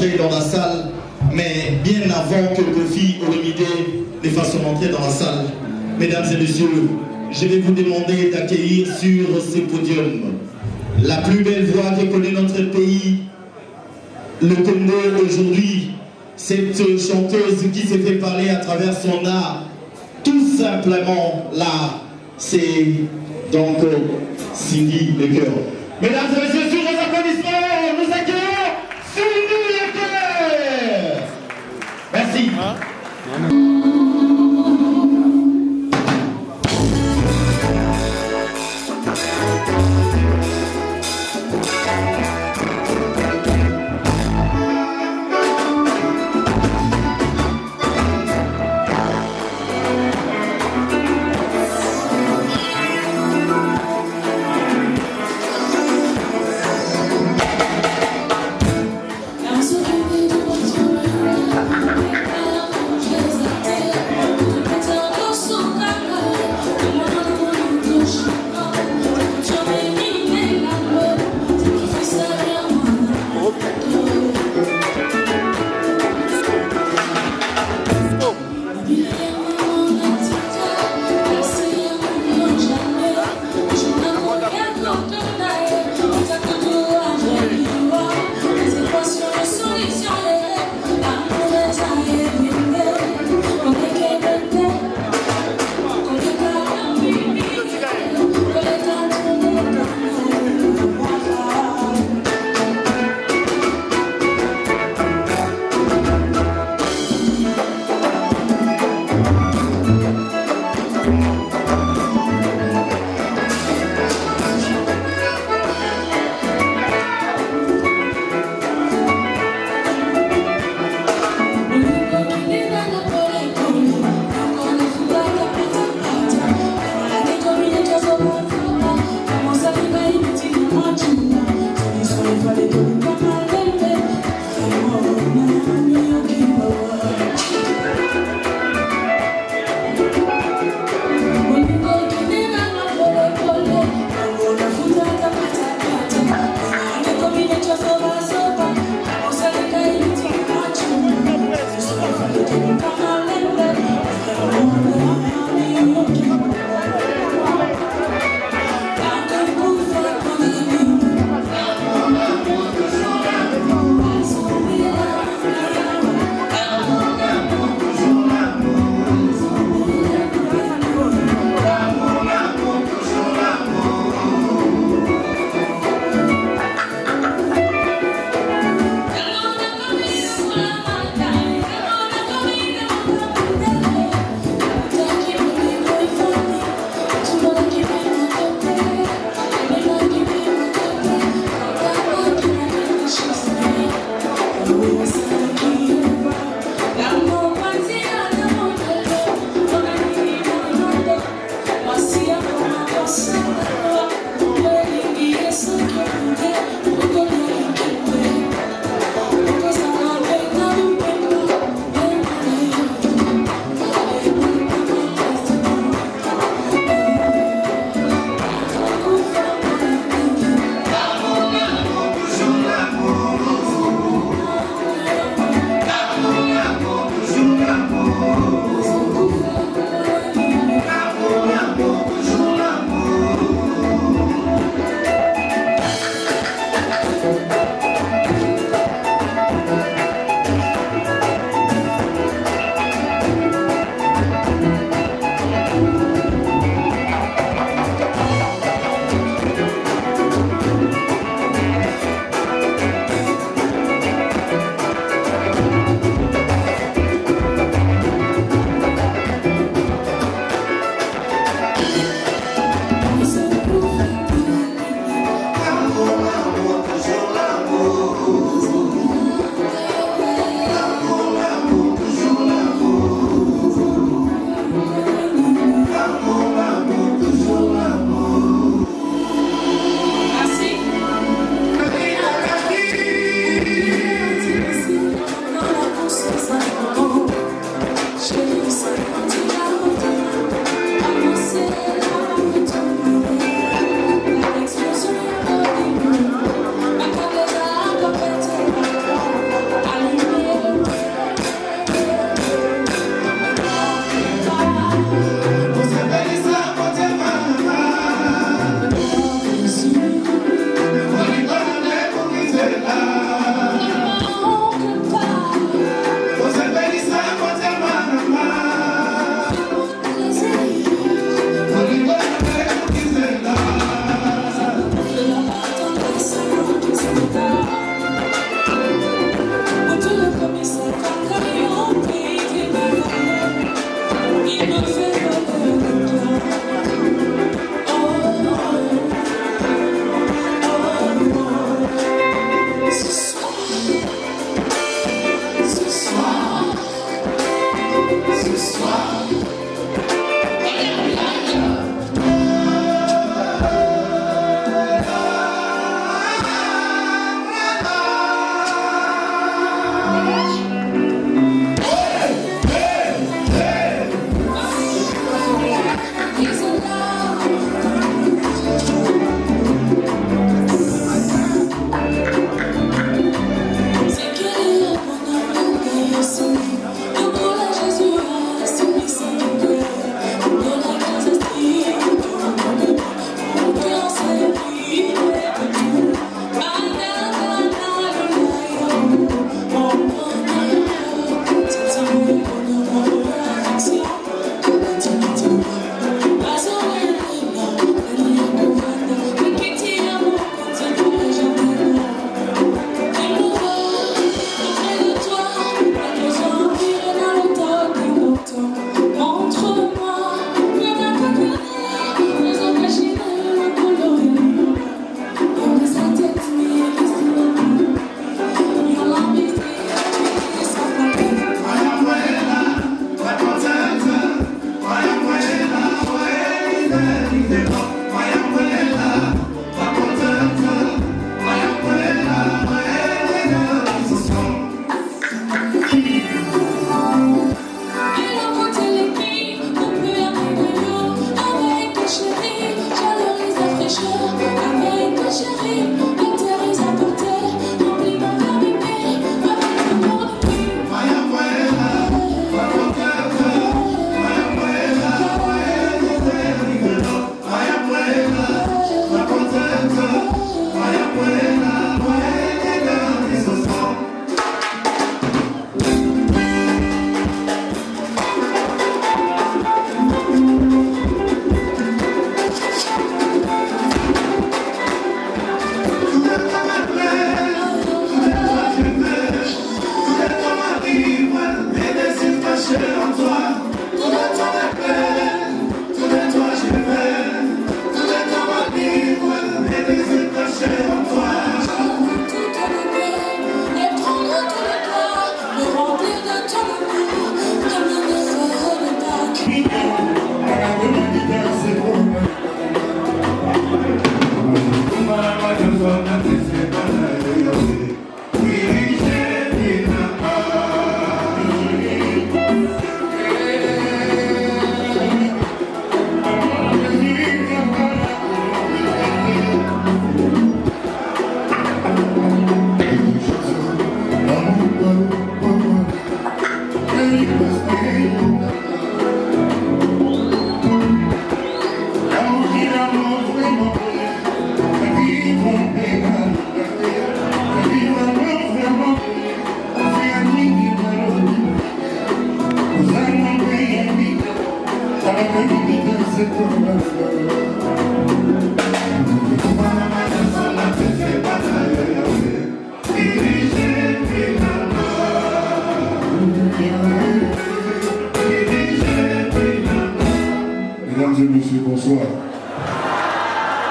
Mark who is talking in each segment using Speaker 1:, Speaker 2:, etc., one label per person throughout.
Speaker 1: entrer dans la salle, mais bien avant que Kofi Olomide les fasse rentrer dans la salle, mesdames et messieurs, je vais vous demander d'accueillir sur ce podium la plus belle voix que connaît notre pays, le Congo aujourd'hui, cette chanteuse qui s'est fait parler à travers son art, tout simplement là, c'est donc Cindy Lecoeur. Mesdames et messieurs, sur vos applaudissements, nous accueillons Cindy Lecoeur. Merci.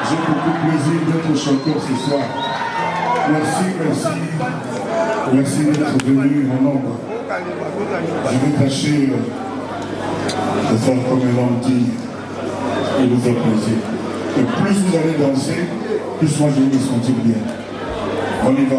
Speaker 2: J'ai beaucoup de plaisir d'être chanteur ce soir. Merci, merci. Merci d'être venu en nombre. Je vais tâcher de faire comme un homme dit et vous faire plaisir. Et plus vous allez danser, plus moi je vais me sentir bien. On y va.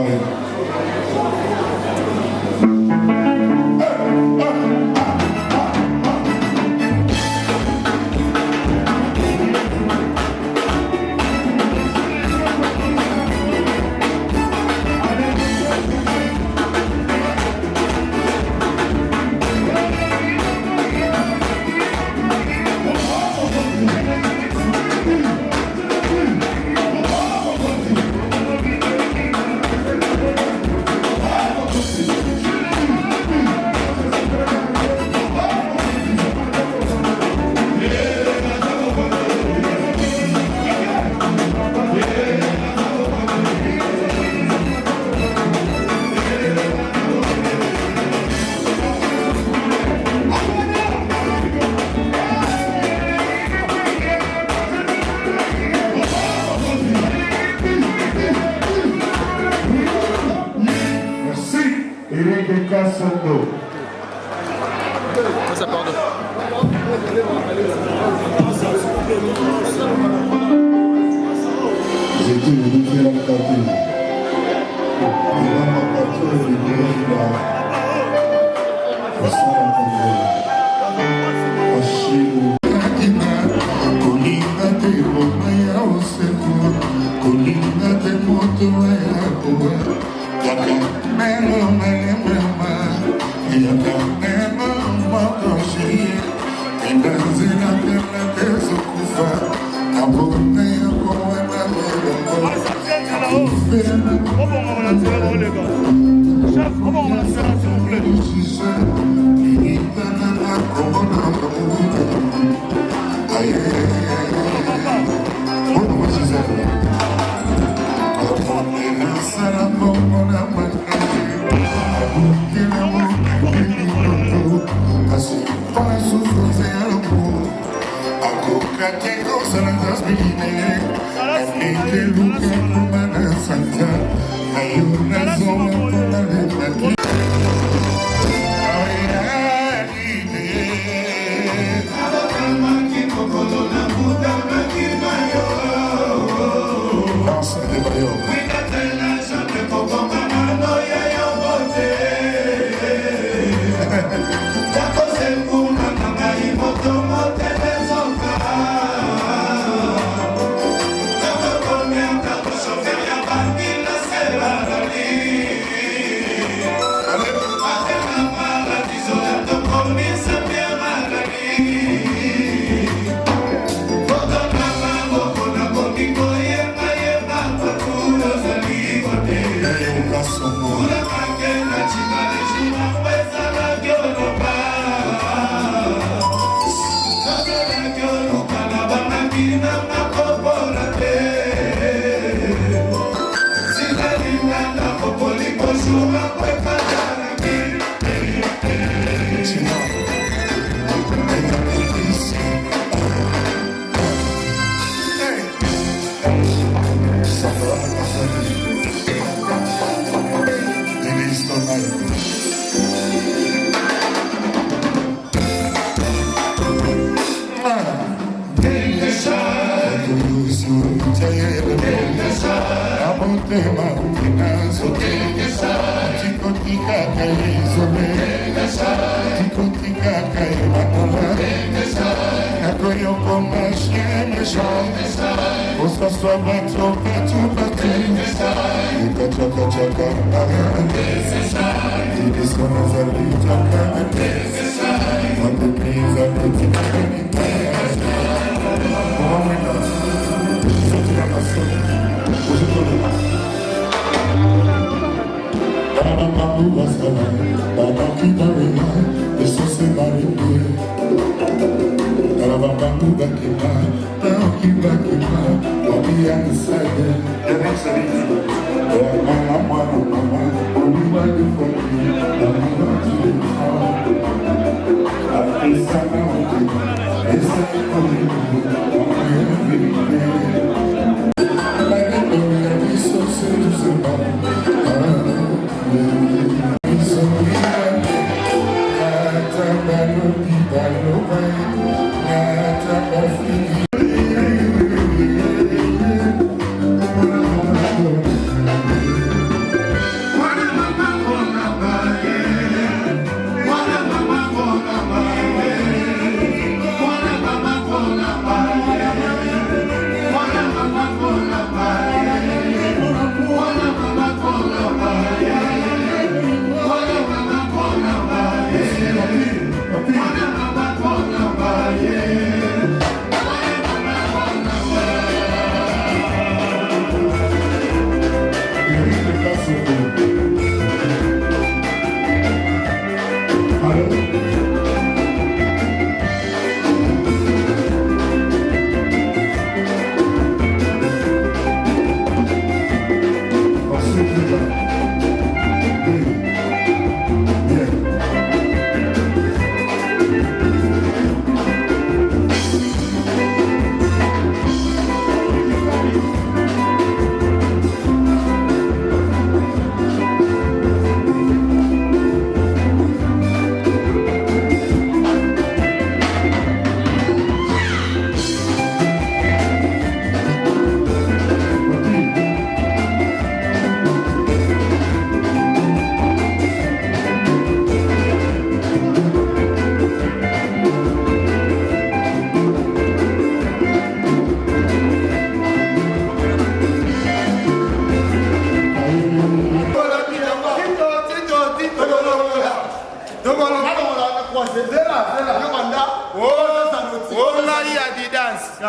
Speaker 3: place.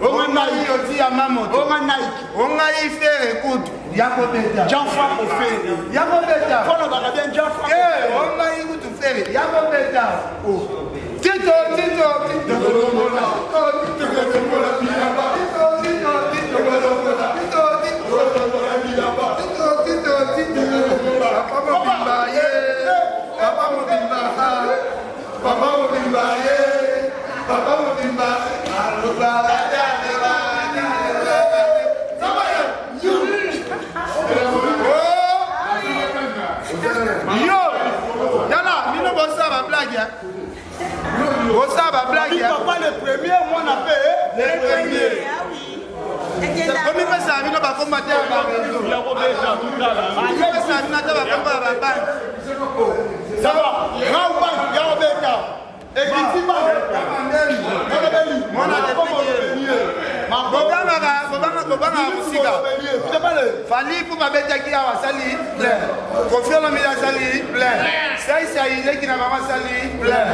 Speaker 3: On a eu aussi à Mamot. On a eu fait écoute. Yakobeta. Jean-François au fait. Yakobeta. On a bien Jean-François. On a eu tout fait. Yakobeta. Tito.
Speaker 4: Papa le premier, moi on a fait le premier.
Speaker 3: Comme il fait ça, il va combattre
Speaker 4: ça va,
Speaker 3: Fali pour ma bête qui a sali plein. Confiant la mila sali plein. Ça il est qui n'a pas sali plein.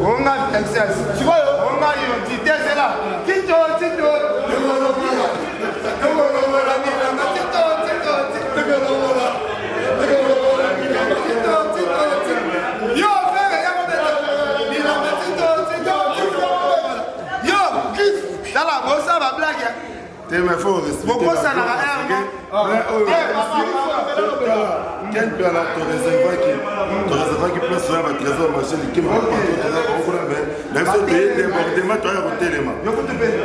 Speaker 3: On a excess. Tu vois, on a une petite c'est là. Tito. Yo, Dala, ça va blague.
Speaker 5: T'es ma faux respect.
Speaker 3: Pourquoi ça n'a rien?
Speaker 5: Quel peut alors te réserver qui place sur un trésor machin qui m'a pas la faut payer débordement toi à téléma.
Speaker 3: Je peux te payer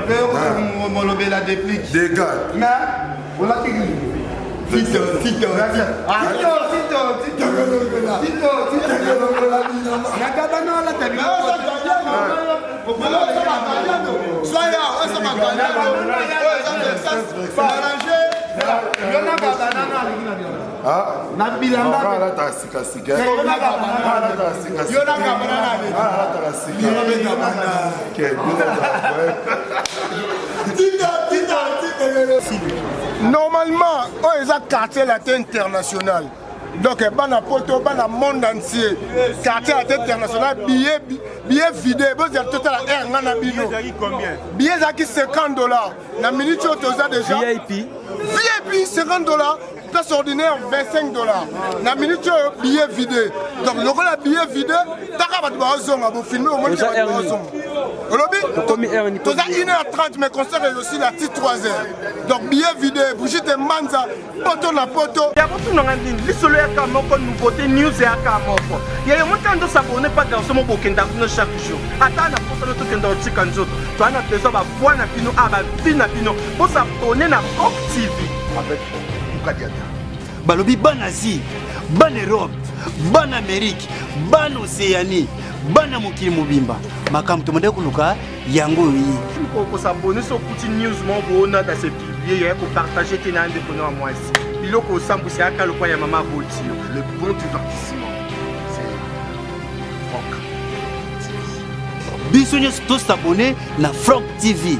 Speaker 3: mon lobé la déplique.
Speaker 5: Des gars.
Speaker 3: Mais voilà qui Tito.
Speaker 4: Normalement, ils ont quartier latin international. Donc, dans poto, dans le monde entier, quartier latin international, billet vidé, vous avez total air, combien? Billet qui $50. La minute, tu as déjà. VIP 50$. Place ordinaire $25. La minute, tu as billet vidé. Donc, le billet vidé, tu as filmer au moins. Tu as 1h30, mais concert est aussi la petite 3h. Donc, billet vidé, Brigitte Manza, poto na poto.
Speaker 6: Il y a beaucoup de gens qui ont dit nouveauté news et akamoko. Il y a beaucoup de gens qui s'abonnent pas dans ce moment chaque jour. Attends, on a tout dans le canzo. Tu as besoin de voir na pino, na pino pour s'abonner à Frog TV avec Mukadiata.
Speaker 7: Balobi ban Asie, ban Europe, ban Amérique, ban Océanie, ban mokili mobimba. Makam to modeko luka yango yi.
Speaker 6: Pour s'abonner sur petit news mon on a dans ces publier pour partager tes nande pour nous à moi ici. Il faut que sambu c'est aka le ya maman Volti. Le bon divertissement. C'est Frog TV.
Speaker 7: Bisogna tous s'abonner na Frog TV.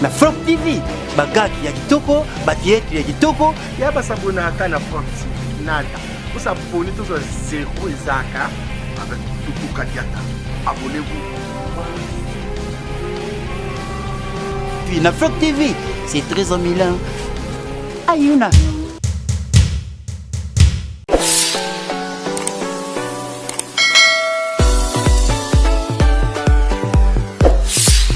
Speaker 7: Na Frog TV, bagaki ya kitoko, batietri ya kitoko,
Speaker 6: ya ba s'abonner aka na Frog TV. Nada. Pour s'abonner tous à 0 Isaka avec tout Kadiata. Abonnez-vous.
Speaker 7: Puis na Frog TV, c'est 13 000 ans. Ayuna.